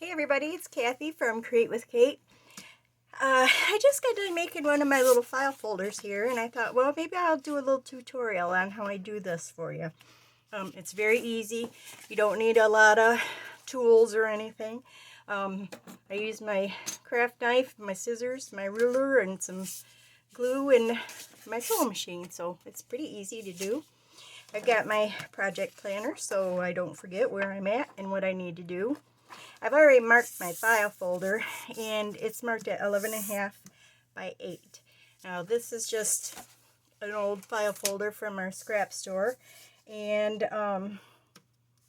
Hey everybody, it's Kathy from Create with Kate. I just got done making one of my little file folders here, and I thought, well, maybe I'll do a little tutorial on how I do this for you. It's very easy. You don't need a lot of tools or anything. I use my craft knife, my scissors, my ruler, and some glue and my sewing machine, so it's pretty easy to do. I've got my project planner so I don't forget where I'm at and what I need to do. I've already marked my file folder, and it's marked at 11.5 by 8. Now this is just an old file folder from our scrap store, and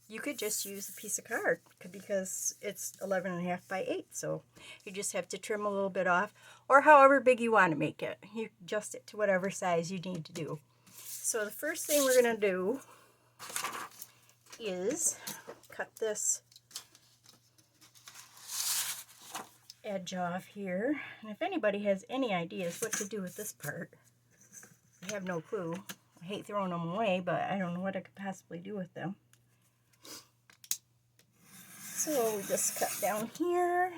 you could just use a piece of card because it's 11.5 by 8, so you just have to trim a little bit off, or however big you want to make it. You adjust it to whatever size you need to do. So the first thing we're going to do is cut this edge off here, and if anybody has any ideas what to do with this part, I have no clue. I hate throwing them away, but I don't know what I could possibly do with them. So we just cut down here.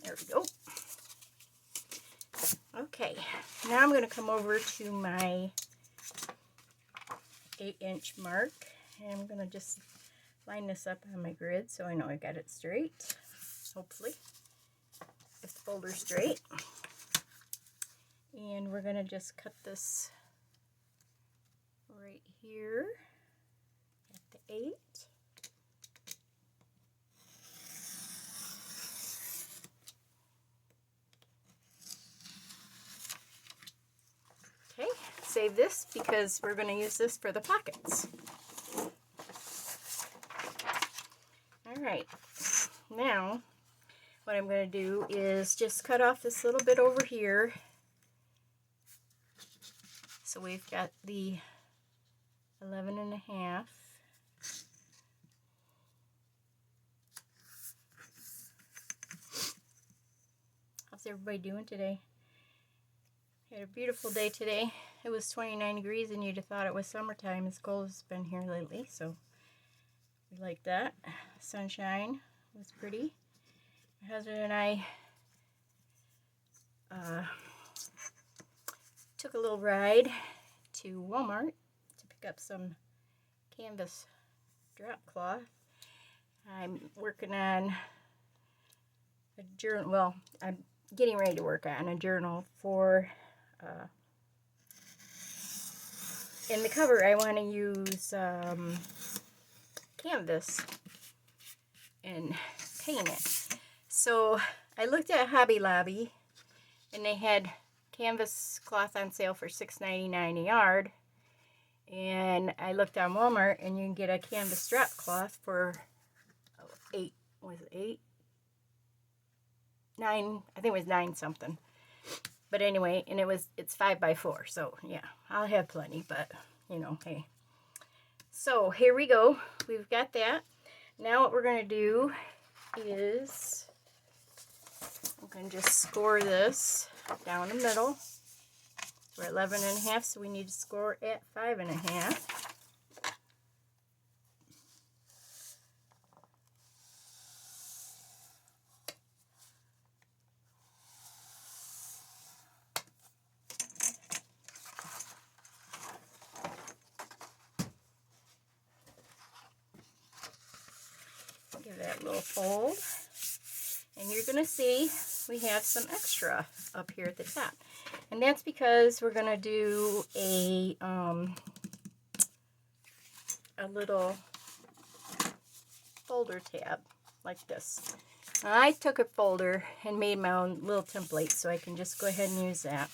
There we go. Okay, now I'm going to come over to my 8-inch mark, and I'm going to just line this up on my grid so I know I got it straight, hopefully, if the folder's straight. And we're going to just cut this right here at the 8. Okay, save this because we're going to use this for the pockets. Alright, now what I'm going to do is just cut off this little bit over here. So we've got the 11.5. How's everybody doing today? Had a beautiful day today. It was 29 degrees and you'd have thought it was summertime as cold as it's been here lately, so we like that. Sunshine was pretty. My husband and I took a little ride to Walmart to pick up some canvas drop cloth. I'm working on a journal, well, I'm getting ready to work on a journal for, in the cover I want to use canvas and paint it. So I looked at Hobby Lobby and they had canvas cloth on sale for $6.99 a yard, and I looked on Walmart and you can get a canvas drop cloth for $8, was it $8? $9, I think it was $9 something. But anyway, and it's 5 by 4, so yeah, I'll have plenty, but you know, hey. So here we go. We've got that. Now what we're going to do is I'm going to just score this down the middle. We're at 11.5, so we need to score at 5.5. Give that a little fold, and you're going to see we have some extra up here at the top, and that's because we're going to do a little folder tab like this. Now, I took a folder and made my own little template, so I can just go ahead and use that.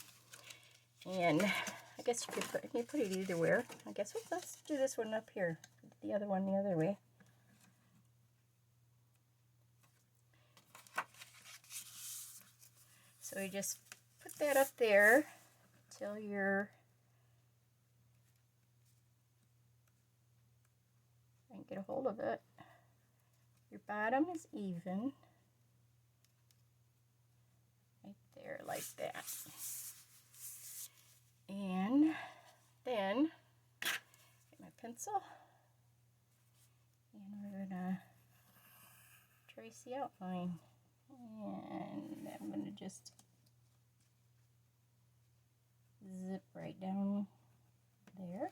And I guess you could put it either where. I guess let's do this one up here, the other one the other way. So you just put that up there till you're, I can get a hold of it. Your bottom is even, right there like that. And pencil. And we're gonna trace the outline. And I'm gonna just zip right down there.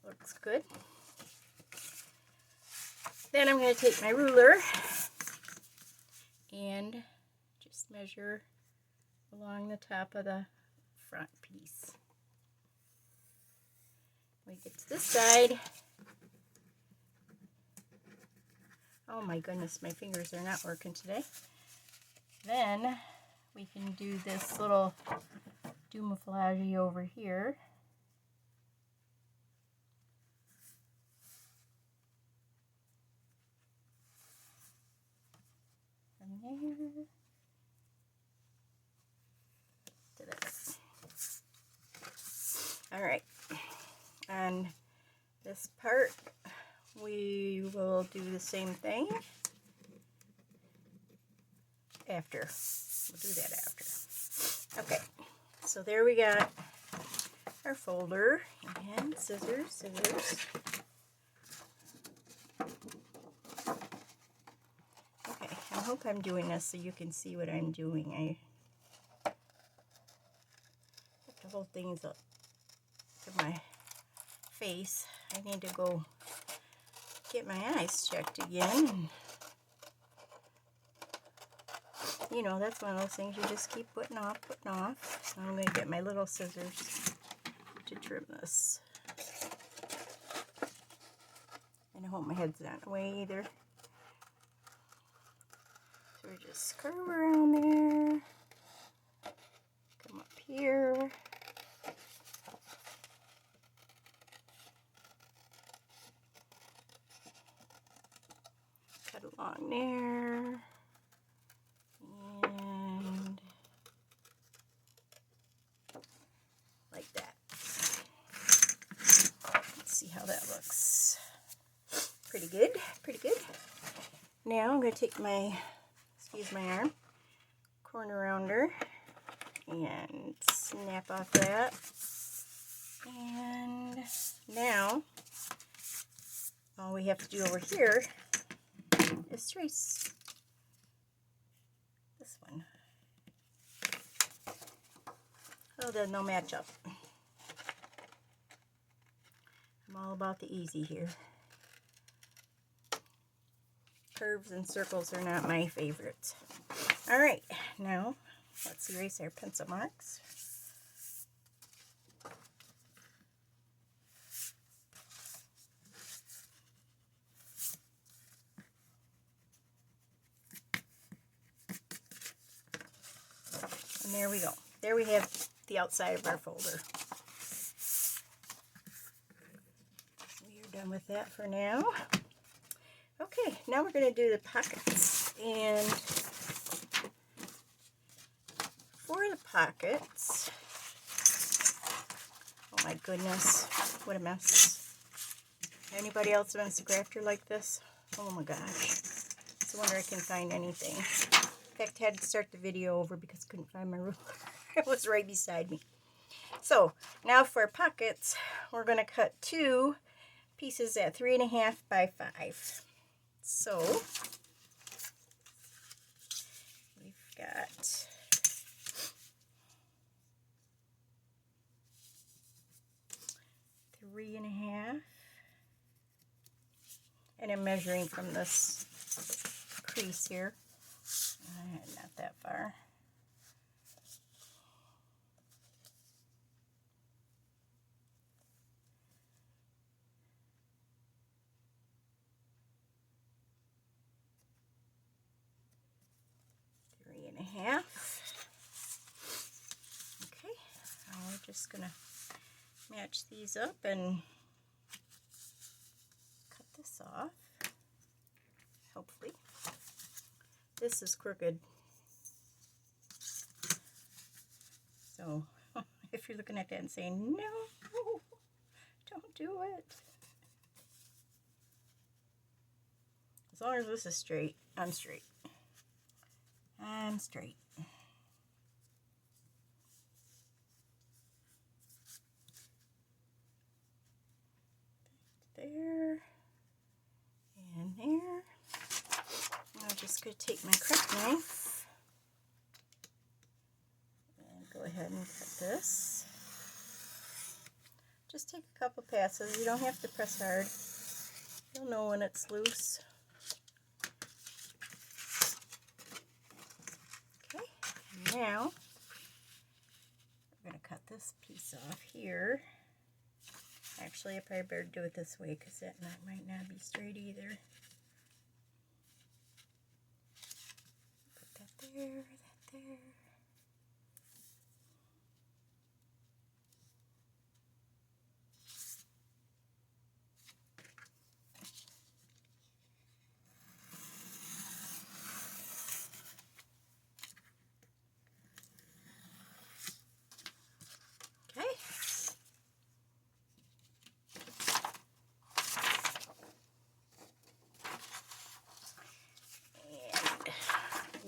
Looks good. Then I'm going to take my ruler and just measure along the top of the front piece. We get to this side. Oh my goodness, my fingers are not working today. Then we can do this little camouflage over here. From there to there. All right, on this part we will do the same thing after. We'll do that after. Okay, so there we got our folder and scissors. Okay, I hope I'm doing this so you can see what I'm doing. I have to hold things up to my face. I need to go get my eyes checked again. You know, that's one of those things you just keep putting off. So I'm going to get my little scissors to trim this. And I hope my head's not in the way either. So we just curve around there. Come up here. Cut along there. And like that. Let's see how that looks. Pretty good, pretty good. Now I'm going to take my, excuse my arm, corner rounder and snap off that. And now all we have to do over here is trace this one. Oh, there's no match up. I'm all about the easy here. Curves and circles are not my favorite. All right, now let's erase our pencil marks. And there we go. There we have the outside of our folder. We are done with that for now. Okay, now we're going to do the pockets. And for the pockets, oh my goodness, what a mess. Anybody else wants a grafter like this? Oh my gosh. It's a wonder I can find anything. In fact, I had to start the video over because I couldn't find my ruler. It was right beside me. So now for pockets, we're going to cut 2 pieces at 3.5 by 5. So we've got three and a half, and I'm measuring from this crease here. Not that far. Three and a half. Okay, now we're just gonna match these up and cut this off. Hopefully. This is crooked. So if you're looking at that and saying, no, don't do it. As long as this is straight, I'm straight. I'm straight. going to take my craft knife and go ahead and cut this. Just take a couple passes. You don't have to press hard. You'll know when it's loose. Okay, now we're going to cut this piece off here. Actually, I probably better do it this way because that might not be straight either. Put that there, that there.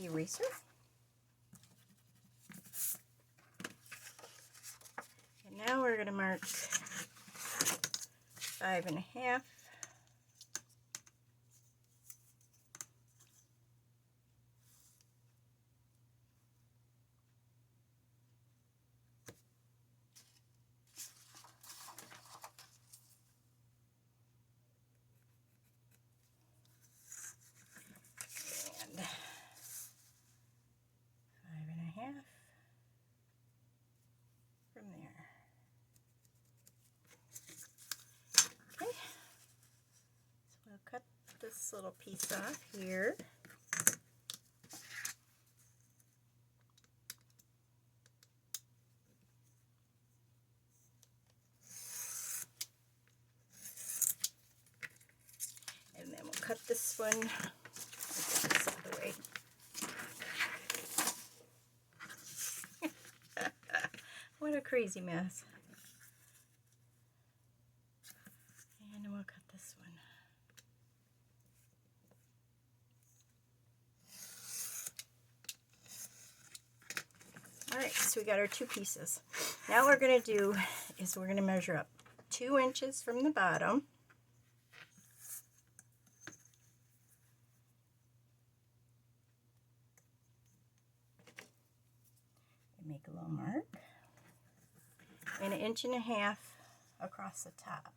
Eraser. And now we're going to mark 5.5. From there. Okay, so we'll cut this little piece off here. And then we'll cut this one. I'll get this out of the way. What a crazy mess. And then we'll cut this one. Alright, so we got our two pieces. Now what we're going to do is we're going to measure up 2 inches from the bottom. And make a little mark. And 1.5 inches across the top.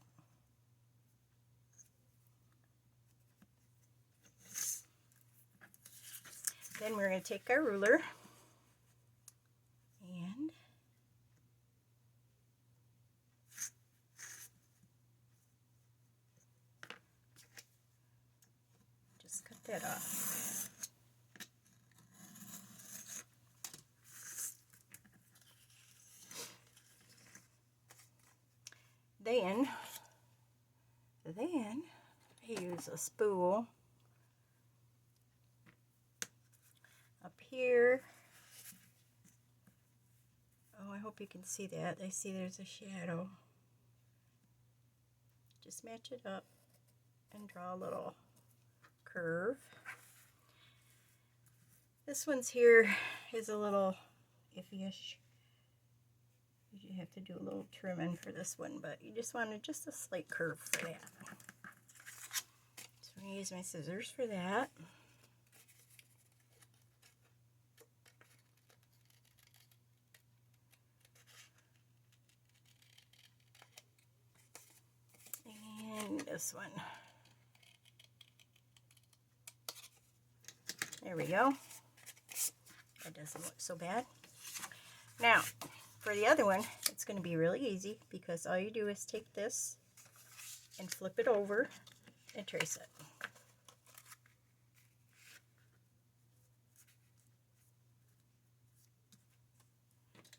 Then we're going to take our ruler and just cut that off. Then I use a spool up here. Oh, I hope you can see that. I see there's a shadow. Just match it up and draw a little curve. This one's here is a little iffy-ish. You have to do a little trimming for this one, but you just wanted just a slight curve for that. So I'm going to use my scissors for that. And this one. There we go. That doesn't look so bad. Now, for the other one, it's going to be really easy because all you do is take this and flip it over and trace it.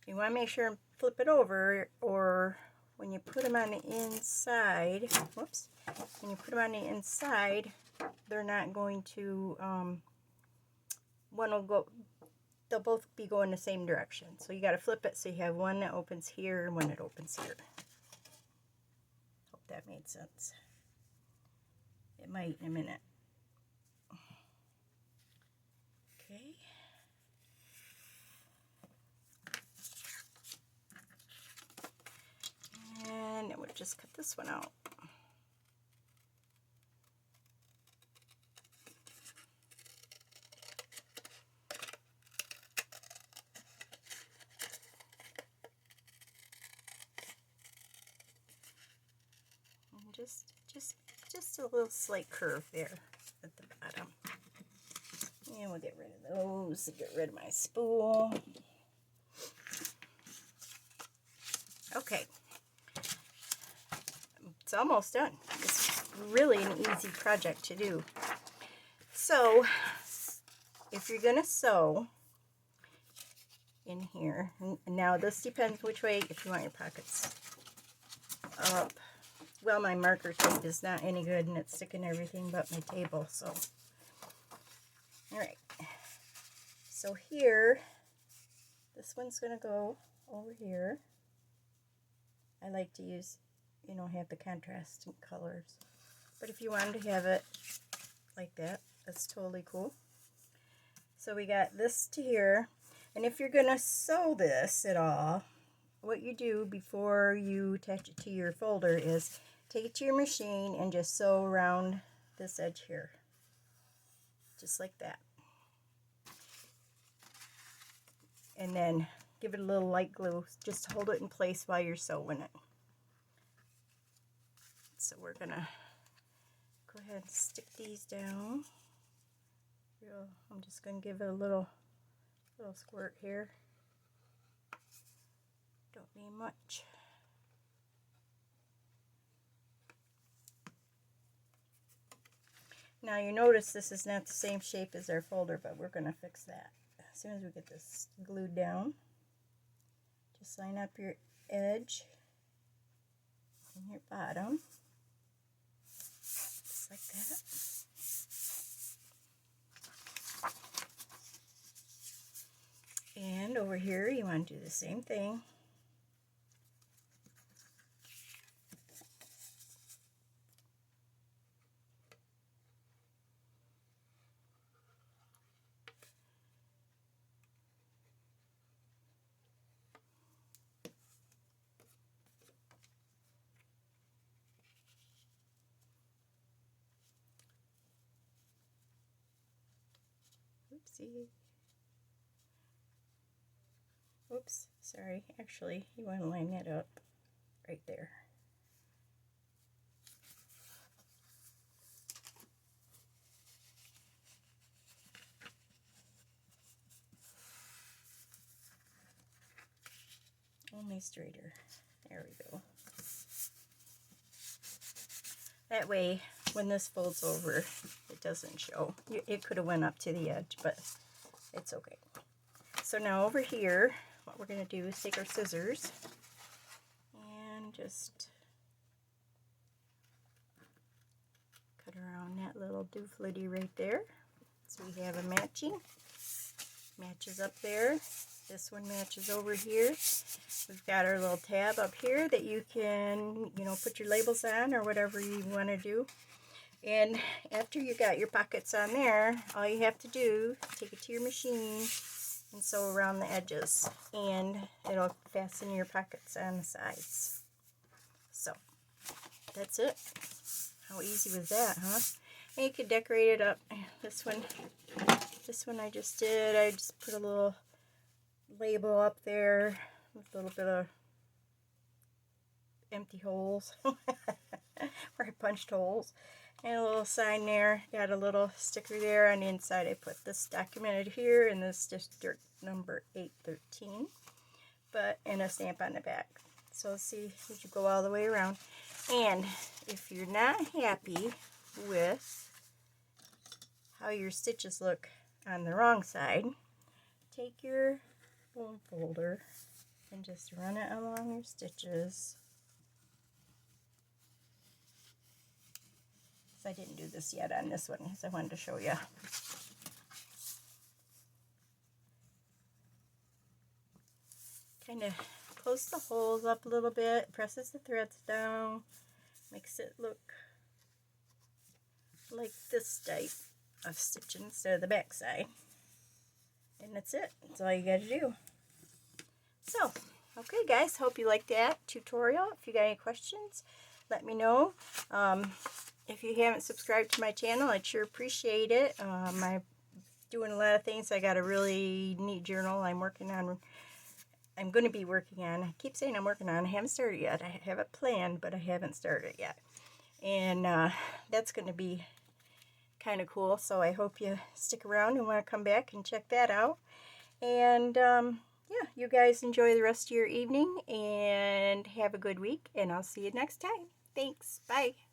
You want to make sure and flip it over, or when you put them on the inside, whoops, when you put them on the inside, they're not going to, one will go, they'll both be going the same direction. So you got to flip it so you have one that opens here and one that opens here. Hope that made sense. It might in a minute. Okay. And then we'll just cut this one out. just a little slight curve there at the bottom. And we'll get rid of those, get rid of my spool. Okay, it's almost done. It's really an easy project to do. So, if you're gonna sew in here, now this depends which way, if you want your pockets up. Well, my marker tape is not any good and it's sticking everything but my table, so. Alright, so here, this one's gonna go over here. I like to use, you know, have the contrast in colors. But if you wanted to have it like that, that's totally cool. So we got this to here. And if you're going to sew this at all, what you do before you attach it to your folder is take it to your machine and just sew around this edge here. Just like that. And then give it a little light glue just to hold it in place while you're sewing it. So we're gonna go ahead and stick these down. I'm just gonna give it a little squirt here. Don't need much. Now you notice this is not the same shape as our folder, but we're gonna fix that. As soon as we get this glued down, just line up your edge and your bottom, just like that. And over here you want to do the same thing. Oopsie. Oops, sorry. Actually, you want to line that up right there. Only straighter. There we go. That way, when this folds over, it doesn't show. It could have went up to the edge, but it's okay. So now over here, what we're going to do is take our scissors and just cut around that little dooflity right there. So we have a matches up there. This one matches over here. We've got our little tab up here that you can, you know, put your labels on or whatever you want to do. And after you got your pockets on there, all you have to do, take it to your machine and sew around the edges. And it'll fasten your pockets on the sides. So, that's it. How easy was that, huh? And you could decorate it up. This one I just did. I just put a little label up there with a little bit of empty holes where I punched holes, and a little sign there. Got a little sticker there on the inside. I put this documented here and this district number 813, and a stamp on the back. So let's see if you go all the way around. And if you're not happy with how your stitches look on the wrong side, take your foam folder and just run it along your stitches. So I didn't do this yet on this one because I wanted to show you. Kind of close the holes up a little bit, presses the threads down, makes it look like this type of stitching instead of the back side. And that's it. That's all you got to do. So, okay guys, hope you liked that tutorial. If you got any questions, let me know. If you haven't subscribed to my channel, I'd sure appreciate it. I'm doing a lot of things. I got a really neat journal I'm working on. I'm going to be working on. I keep saying I'm working on. I haven't started yet. I have it planned, but I haven't started yet. and that's going to be kind of cool. So I hope you stick around and want to come back and check that out. And yeah, you guys enjoy the rest of your evening and have a good week, and I'll see you next time. Thanks. Bye.